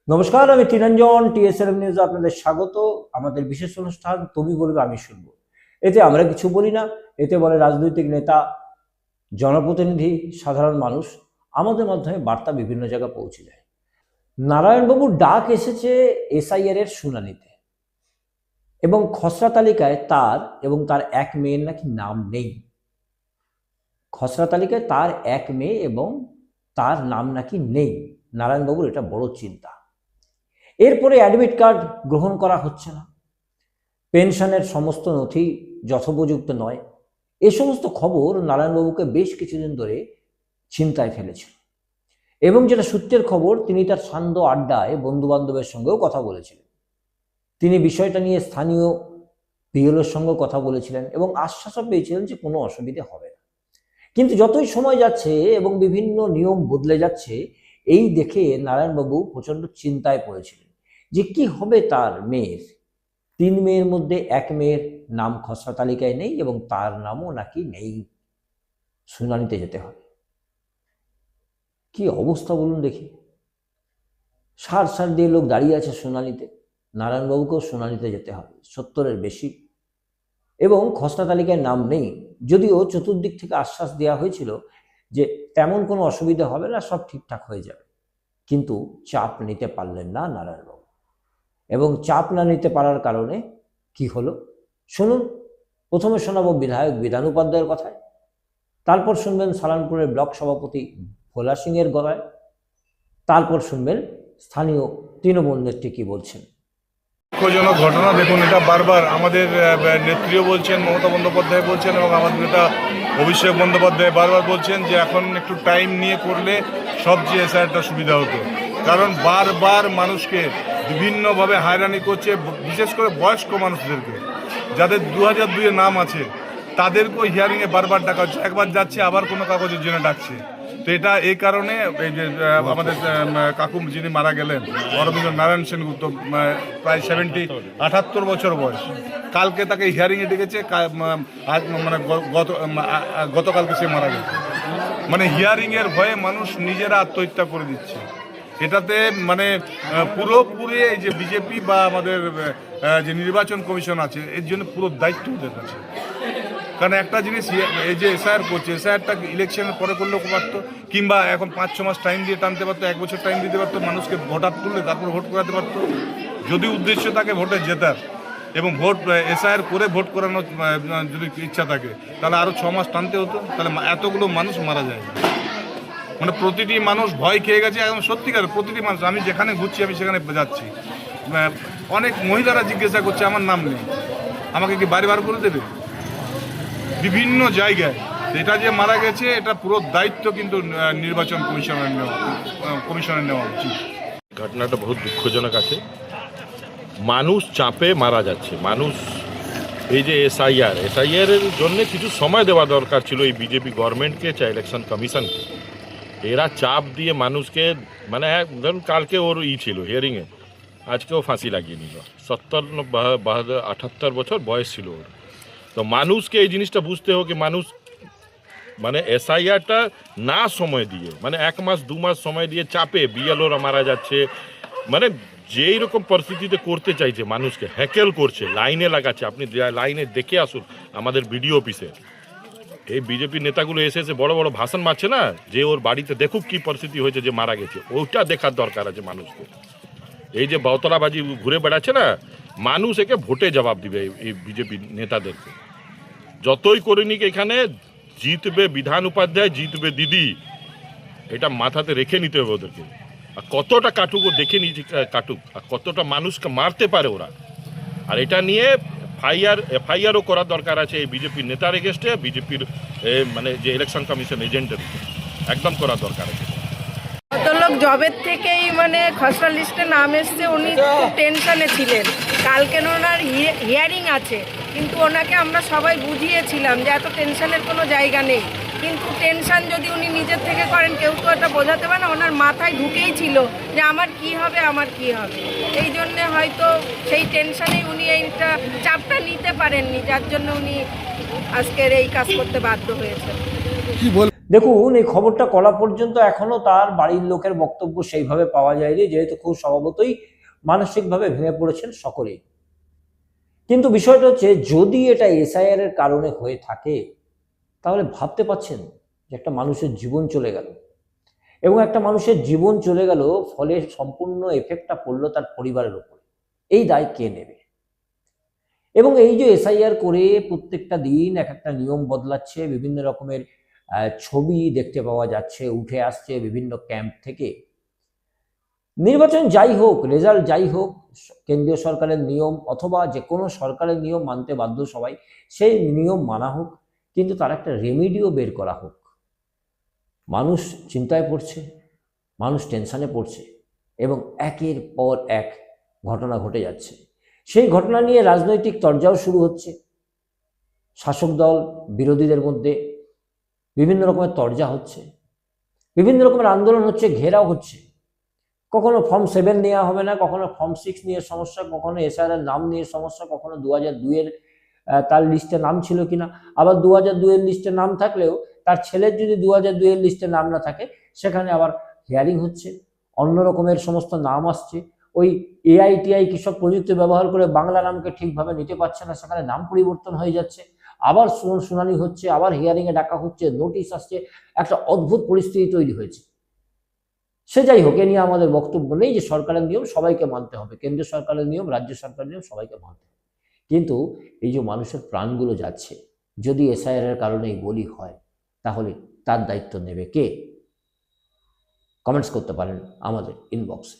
নমস্কার, আমি তিরঞ্জন টিএসএলএম নিউজে আপনাদের স্বাগত। আমাদের বিশেষ অনুষ্ঠান তুমি বলবে আমি শুনবো। এতে আমরা কিছু বলি না, এতে বলে রাজনৈতিক নেতা, জনপ্রতিনিধি, সাধারণ মানুষ। আমাদের মাধ্যমে বার্তা বিভিন্ন জায়গায় পৌঁছে যায়। নারায়ণবাবুর ডাক এসেছে এসআইআর এর শুনানিতে, এবং খসড়া তালিকায় তার এবং তার এক মেয়ের নাকি নাম নেই। খসড়া তালিকায় তার এক মেয়ে এবং তার নাম নাকি নেই। নারায়ণবাবুর এটা বড় চিন্তা। এরপরে অ্যাডমিট কার্ড গ্রহণ করা হচ্ছে না, পেনশনের সমস্ত নথি যথোপযুক্ত নয়। এ সমস্ত খবর নারায়ণবাবুকে বেশ কিছুদিন ধরে চিন্তায় ফেলেছিল, এবং যেটা সূত্রের খবর, তিনি তার সান্ধ্য আড্ডায় বন্ধুবান্ধবের সঙ্গেও কথা বলেছিলেন। তিনি বিষয়টা নিয়ে স্থানীয় বিএলওর সঙ্গেও কথা বলেছিলেন এবং আশ্বাসও পেয়েছিলেন যে কোনো অসুবিধে হবে না। কিন্তু যতই সময় যাচ্ছে এবং বিভিন্ন নিয়ম বদলে যাচ্ছে, এই দেখে নারায়ণবাবু প্রচণ্ড চিন্তায় পড়েছিলেন যে কি হবে তার মেয়ের। 3 মেয়ের মধ্যে এক মেয়ের নাম খসড়া তালিকায় নেই এবং তার নামও নাকি নেই। শুনানিতে যেতে হবে। কি অবস্থা বলুন দেখি। সার সার দিয়ে লোক দাঁড়িয়ে আছে শুনানিতে। নারায়ণবাবুকেও শুনানিতে যেতে হবে, 70-এর বেশি, এবং খসড়া তালিকায় নাম নেই। যদিও চতুর্দিক থেকে আশ্বাস দেওয়া হয়েছিল যে তেমন কোনো অসুবিধা হবে না, সব ঠিকঠাক হয়ে যাবে। কিন্তু চাপ নিতে পারলেন না নারায়ণবাবু, এবং চাপ না নিতে পারার কারণে কি হলো শুনুন। প্রথমে শোনাবো বিধায়ক বিধান উপাধ্যায়ের কথায়, তারপর শুনবেন সালানপুরের ব্লক সভাপতি ভোলা সিংয়ের গলায়, তারপর শুনবেন স্থানীয় তৃণমূল নেত্রী কি বলছেন। দুঃখজনক ঘটনা। দেখুন, এটা বারবার আমাদের নেত্রীও বলছেন, মমতা বন্দ্যোপাধ্যায় বলছেন, এবং আমাদের নেতা অভিষেক বন্দ্যোপাধ্যায় বারবার বলছেন যে এখন একটু টাইম নিয়ে করলে সবচেয়ে এসআইআরটা সুবিধা হতো। কারণ বারবার মানুষকে বিভিন্নভাবে হয়রানি করছে, বিশেষ করে বয়স্ক মানুষদেরকে, যাদের 2002-এ নাম আছে তাদেরকেও হিয়ারিংয়ে বারবার ডাকা হচ্ছে। একবার যাচ্ছে, আবার কোনো কাগজের জন্য ডাকছে। তো এটা এই কারণে এই যে আমাদের কাকু যিনি মারা গেলেন, অরবিন্দ নারায়ণ সেনগুপ্ত, প্রায় 78 বছর বয়স, কালকে তাকে হিয়ারিংয়ে ডেকেছে। মানে গতকালকে সে মারা গেছে। মানে হিয়ারিংয়ের ভয়ে মানুষ নিজেরা আত্মহত্যা করে দিচ্ছে। এটাতে মানে পুরোপুরি এই যে বিজেপি বা আমাদের যে নির্বাচন কমিশন আছে, এর জন্য পুরো দায়িত্ব ওদের কাছে। কারণ একটা জিনিস, এই যে এসআইআর করছে, এসআইআরটা ইলেকশনের পরে করলেও পারতো, কিংবা এখন 5-6 মাস টাইম দিয়ে টানতে পারতো, 1 বছর টাইম দিতে পারতো, মানুষকে ভোটার তুললে তারপর ভোট করাতে পারতো। যদি উদ্দেশ্য থাকে ভোটে জেতার এবং ভোট এসআইআর করে ভোট করানোর যদি ইচ্ছা থাকে, তাহলে আরও 6 মাস টানতে হতো, তাহলে এতগুলো মানুষ মারা যায়। মানে প্রতিটি মানুষ ভয় খেয়ে গেছে একদম সত্যিকার। প্রতিটি মানুষ, আমি যেখানে ঘুরছি আমি সেখানে যাচ্ছি, অনেক মহিলারা জিজ্ঞাসা করছে আমার নাম নেই, আমাকে কি বাড়ি বার করে দেবে বিভিন্ন জায়গায়। এটা যে মারা গেছে, এটা পুরো দায়িত্ব কিন্তু নির্বাচন কমিশনের নেওয়া উচিত। ঘটনাটা বহুত দুঃখজনক আছে। মানুষ চাপে মারা যাচ্ছে। মানুষ এই যে এসআইআর এর জন্য কিছু সময় দেওয়া দরকার ছিল এই বিজেপি গভর্নমেন্টকে, চাই ইলেকশন কমিশনকে। এরা চাপ দিয়ে মানুষকে, মানে ধরুন কালকে ওর ছিল হিয়ারিংয়ে, আজকেও ফাঁসি লাগিয়ে নিল। 78 বছর বয়স ছিল ওর। তো মানুষকে এই জিনিসটা বুঝতে হবে, মানুষ মানে এসআইআরটা না সময় দিয়ে, মানে 1 মাস 2 মাস সময় দিয়ে চাপে বিএলওরা মারা যাচ্ছে। মানে যেই রকম পরিস্থিতিতে করতে চাইছে, মানুষকে হ্যাকেল করছে, লাইনে লাগাচ্ছে। আপনি লাইনে দেখে আসুন আমাদের বিডিও অফিসে, এই বিজেপি নেতাগুলো এসে এসে বড় বড় ভাষণ মারছে না, যে ওর বাড়িতে দেখুক কি পরিস্থিতি হয়েছে, যে মারা গেছে, ওইটা দেখার দরকার আছে মানুষকে। এই যে বাউতলাবাজি ঘুরে বেড়াচ্ছে না, মানুষ একে ভোটে জবাব দিবে। এই বিজেপি নেতাদেরকে যতই করিনি, এখানে জিতবে বিধান উপাধ্যায়, জিতবে দিদি, এটা মাথাতে রেখে নিতে হবে ওদেরকে। আর কতটা কাটুক ও দেখে নিয়েছি, কাটুক, আর কতটা মানুষকে মারতে পারে ওরা। আর এটা নিয়ে এফআইআরও করার দরকার আছে এই বিজেপির নেতার এগেস্টে, বিজেপির মানে যে ইলেকশন কমিশন এজেন্টের একদম করার দরকার আছে। ভদ্রলোক জবের থেকেই মানে খসড়া লিস্টে নাম এসছে, উনি খুব টেনশনে ছিলেন। কালকে ওনার হিয়ারিং আছে, কিন্তু ওনাকে আমরা সবাই বুঝিয়েছিলাম যে এত টেনশনের কোনো জায়গা নেই। কিন্তু টেনশন যদি উনি নিজের থেকে করেন, কেউ তো এটা বোঝাতে পারে না। ওনার মাথায় ঢুকেই ছিল যে আমার কি হবে, আমার কি হবে। এই জন্যে হয়তো সেই টেনশনেই উনি এইটা চাপটা নিতে পারেননি, যার জন্য উনি আজকের এই কাজ করতে বাধ্য হয়েছেন। দেখুন, এই খবরটা করা পর্যন্ত এখনো তার বাড়ির লোকের বক্তব্য সেইভাবে পাওয়া যায়নি, যেহেতু খুব স্বভাবতই মানসিকভাবে ভেঙে পড়েছেন সকলেই। কিন্তু বিষয়টা হচ্ছে, যদি এটা এসআইআর এর কারণে হয়ে থাকে, তাহলে ভাবতে পারছেন যে একটা মানুষের জীবন চলে গেল, এবং একটা মানুষের জীবন চলে গেল, ফলে সম্পূর্ণ এফেক্টটা পড়লো তার পরিবারের উপর। এই দায় কে নেবে? এবং এই যে এসআইআর করে প্রত্যেকটা দিন এক একটা নিয়ম বদলাচ্ছে, বিভিন্ন রকমের ছবি দেখতে পাওয়া যাচ্ছে, উঠে আসছে বিভিন্ন ক্যাম্প থেকে। নির্বাচন যাই হোক, রেজাল্ট যাই হোক, কেন্দ্রীয় সরকারের নিয়ম অথবা যে কোনো সরকারের নিয়ম মানতে বাধ্য সবাই, সেই নিয়ম মানা হোক, কিন্তু তার একটা রেমিডিও বের করা হোক। মানুষ চিন্তায় পড়ছে, মানুষ টেনশনে পড়ছে, এবং একের পর এক ঘটনা ঘটে যাচ্ছে। সেই ঘটনা নিয়ে রাজনৈতিক তরজাও শুরু হচ্ছে, শাসক দল বিরোধীদের মধ্যে বিভিন্ন রকমের তরজা হচ্ছে, বিভিন্ন রকমের আন্দোলন হচ্ছে, ঘেরাও হচ্ছে। কখনো ফর্ম 7 নেওয়া হবে না, কখনো ফর্ম 6 নিয়ে সমস্যা, কখনো এসআইআর নাম নিয়ে সমস্যা, কখনো 2002-এর তার লিস্টে নাম ছিল কিনা, আবার 2002-এর লিস্টে নাম থাকলেও তার ছেলের যদি 2002-এর লিস্টে নাম না থাকে, সেখানে আবার হিয়ারিং হচ্ছে, অন্য রকমের সমস্ত নাম আসছে। ওই এআইটিআই কৃষক প্রযুক্তি ব্যবহার করে বাংলা নামকে ঠিকভাবে নিতে পারছে না, সেখানে নাম পরিবর্তন হয়ে যাচ্ছে, আবার শুনানি হচ্ছে, আবার হিয়ারিংয়ে ডাকা হচ্ছে, নোটিশ আসছে, একটা অদ্ভুত পরিস্থিতি তৈরি হয়েছে। সে যাই হোক, এ নিয়ে আমাদের বক্তব্য নেই যে সরকারের নিয়ম সবাইকে মানতে হবে, কেন্দ্রীয় সরকারের নিয়ম, রাজ্য সরকারের নিয়ম সবাইকে মানতে হবে। কিন্তু এই যে মানুষের প্রাণগুলো যাচ্ছে, যদি এসআইআর এর কারণে এই বলি হয়, তাহলে তার দায়িত্ব নেবে কে? কমেন্টস করতে পারেন আমাদের ইনবক্সে।